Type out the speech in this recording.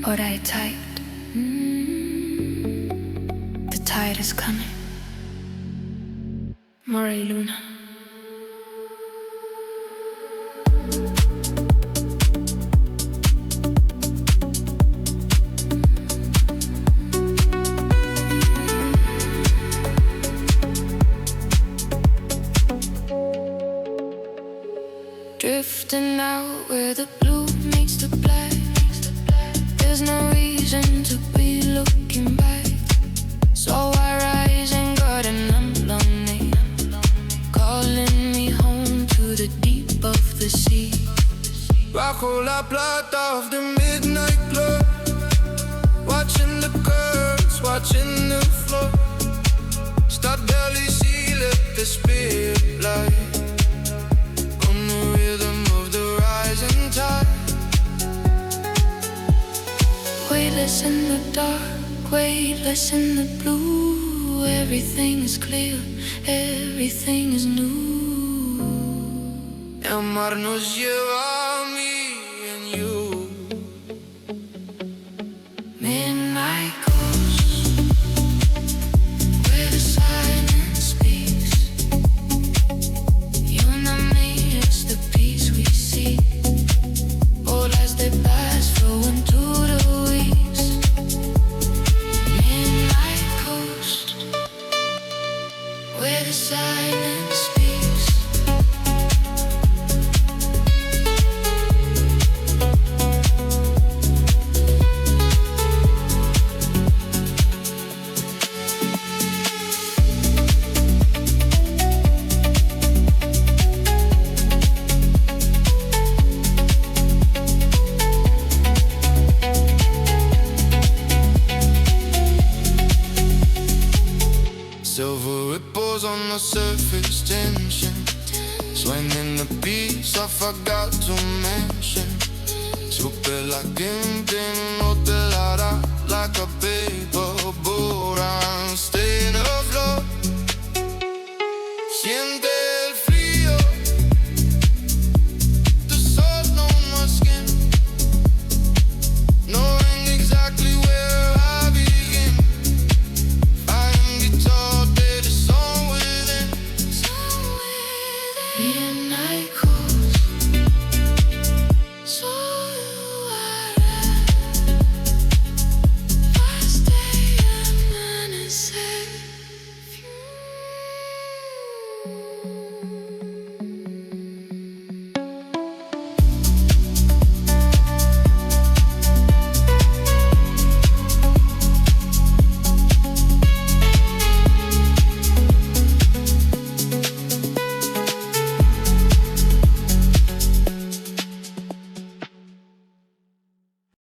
what I typed. The tide is coming. Moray Luna. Drifting out where the blue meets the black. There's no reason to be looking back. So I rise and God and I'm lonely, calling me home to the deep of the sea. Bajo la plata of the midnight club, watching the curves, watching the flow. Start barely see, let the spirit light. Weightless in the dark, weightless in the blue. Everything is clear, everything is new. El mar nos lleva a mí and you. Midnight coast, where the silence speaks. You and me, it's the peace we seek. All as they pass, flowing through the weeks. Midnight coast, where the silence speaks. Silver ripples on the surface, tension swinging the beats I forgot to mention. Super like tintin, no te la da like a paper boat. I'm staying afloat. Siente el frío, the salt on my skin, knowing exactly where I begin. I am guitar, dead, a song within. Midnight cold.